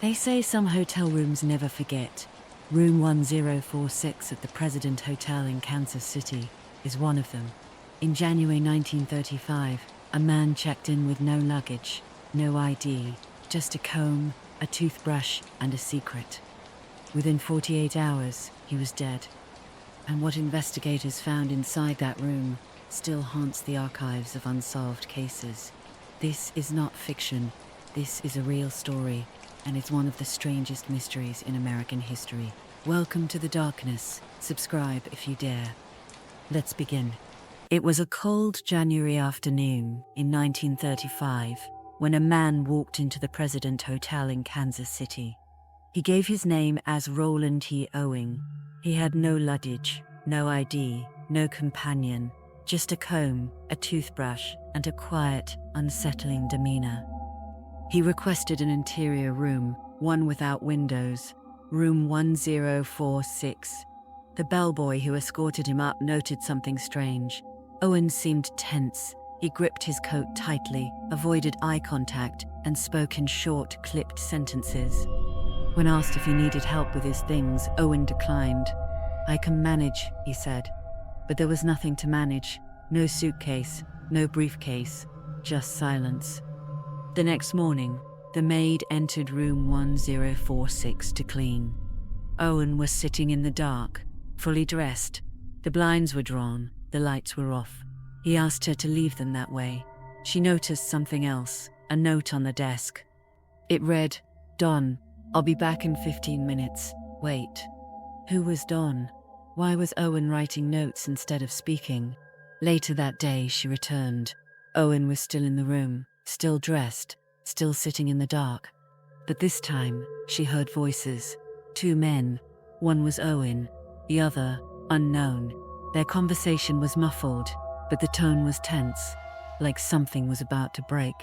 They say some hotel rooms never forget. Room 1046 at the President Hotel in Kansas City is one of them. In January 1935, a man checked in with no luggage, no ID, just a comb, a toothbrush, and a secret. Within 48 hours, he was dead. And what investigators found inside that room still haunts the archives of unsolved cases. This is not fiction. This is a real story, and it's one of the strangest mysteries in American history. Welcome to the darkness. Subscribe if you dare. Let's begin. It was a cold January afternoon in 1935 when a man walked into the President Hotel in Kansas City. He gave his name as Roland T. Owen. He had no luggage, no ID, no companion, just a comb, a toothbrush, and a quiet, unsettling demeanor. He requested an interior room, one without windows, room 1046. The bellboy who escorted him up noted something strange. Owen seemed tense. He gripped his coat tightly, avoided eye contact, and spoke in short, clipped sentences. When asked if he needed help with his things, Owen declined. "I can manage," he said. But there was nothing to manage. No suitcase, no briefcase, just silence. The next morning, the maid entered room 1046 to clean. Owen was sitting in the dark, fully dressed. The blinds were drawn, the lights were off. He asked her to leave them that way. She noticed something else, a note on the desk. It read, "Don, I'll be back in 15 minutes. Wait." Who was Don? Why was Owen writing notes instead of speaking? Later that day, she returned. Owen was still in the room, still dressed, still sitting in the dark. But this time, she heard voices. Two men. One was Owen, the other, unknown. Their conversation was muffled, but the tone was tense, like something was about to break.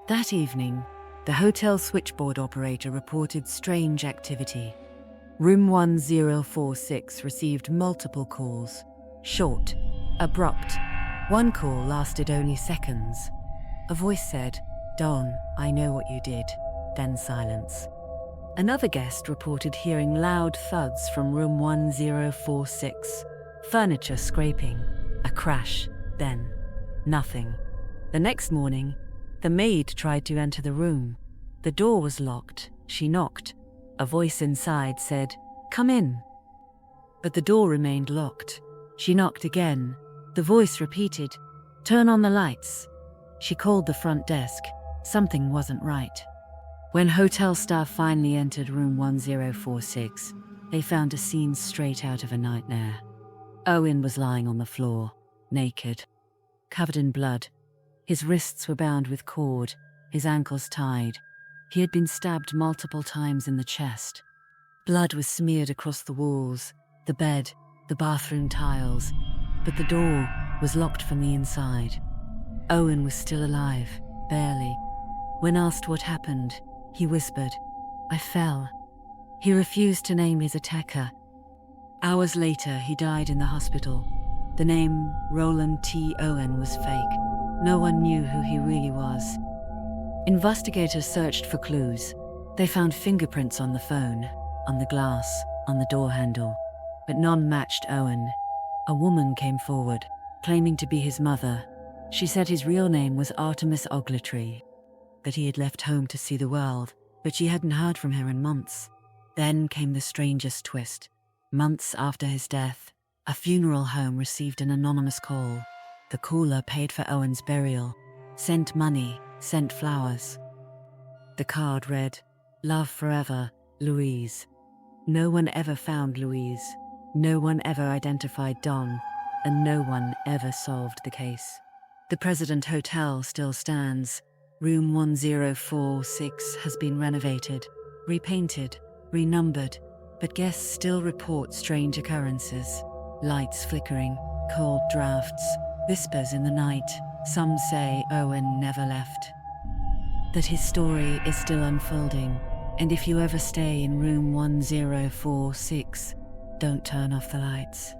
That evening, the hotel switchboard operator reported strange activity. Room 1046 received multiple calls. Short, abrupt. One call lasted only seconds. A voice said, "Don, I know what you did." Then silence. Another guest reported hearing loud thuds from room 1046. Furniture scraping. A crash. Then nothing. The next morning, the maid tried to enter the room. The door was locked. She knocked. A voice inside said, "Come in." But the door remained locked. She knocked again. The voice repeated, "Turn on the lights." She called the front desk. Something wasn't right. When hotel staff finally entered room 1046, they found a scene straight out of a nightmare. Owen was lying on the floor, naked, covered in blood. His wrists were bound with cord, his ankles tied. He had been stabbed multiple times in the chest. Blood was smeared across the walls, the bed, the bathroom tiles, but the door was locked from the inside. Owen was still alive, barely. When asked what happened, he whispered, "I fell." He refused to name his attacker. Hours later, he died in the hospital. The name Roland T. Owen was fake. No one knew who he really was. Investigators searched for clues. They found fingerprints on the phone, on the glass, on the door handle, but none matched Owen. A woman came forward, claiming to be his mother. She said his real name was Artemis Ogletree, that he had left home to see the world, but she hadn't heard from her in months. Then came the strangest twist. Months after his death, a funeral home received an anonymous call. The caller paid for Owen's burial, sent money, sent flowers. The card read, "Love forever, Louise." No one ever found Louise. No one ever identified Don, and no one ever solved the case. The President Hotel still stands. Room 1046 has been renovated, repainted, renumbered, but guests still report strange occurrences. Lights flickering, cold drafts, whispers in the night. Some say Owen never left. That his story is still unfolding, and if you ever stay in room 1046, don't turn off the lights.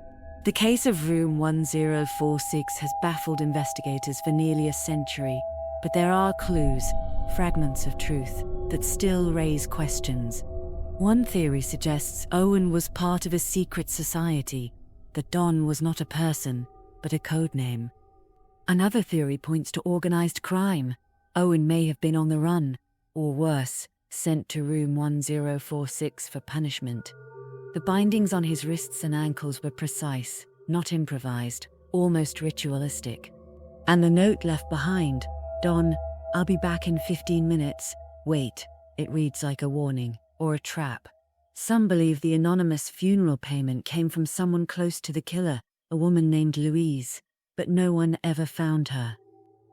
The case of room 1046 has baffled investigators for nearly a century, But there are clues, fragments of truth, that still raise questions. One theory suggests Owen was part of a secret society, that Don was not a person, but a codename. Another theory points to organized crime. Owen may have been on the run, or worse, sent to room 1046 for punishment. The bindings on his wrists and ankles were precise, not improvised, almost ritualistic. And the note left behind, Don, I'll be back in 15 minutes. Wait, it reads like a warning, or a trap. Some believe the anonymous funeral payment came from someone close to the killer, a woman named Louise, but no one ever found her.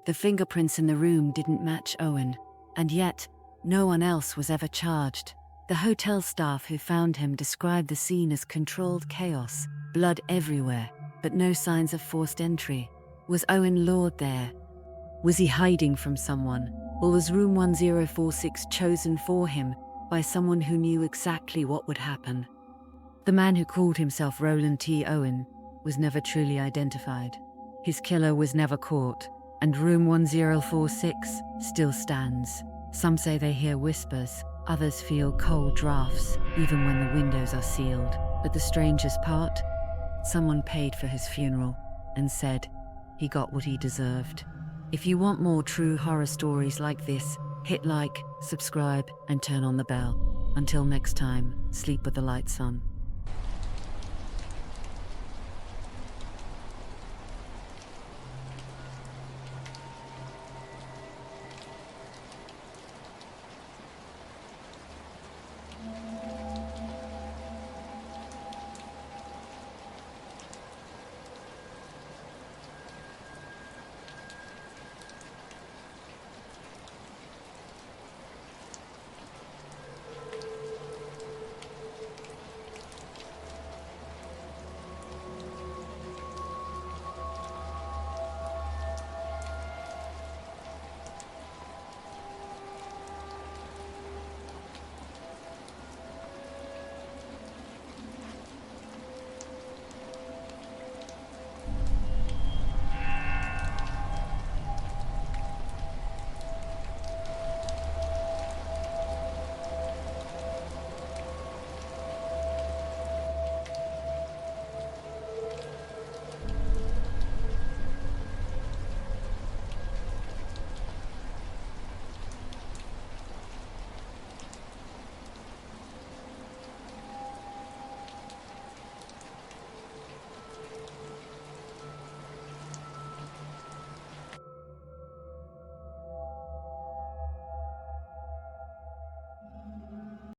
The fingerprints in the room didn't match Owen, and yet, no one else was ever charged. The hotel staff who found him described the scene as controlled chaos, blood everywhere, but no signs of forced entry. Was Owen lured there? Was he hiding from someone, or was room 1046 chosen for him by someone who knew exactly what would happen? The man who called himself Roland T. Owen was never truly identified. His killer was never caught, and room 1046 still stands. Some say they hear whispers, others feel cold drafts, even when the windows are sealed. But the strangest part? Someone paid for his funeral and said he got what he deserved. If you want more true horror stories like this, hit like, subscribe, and turn on the bell. Until next time, sleep with the lights on.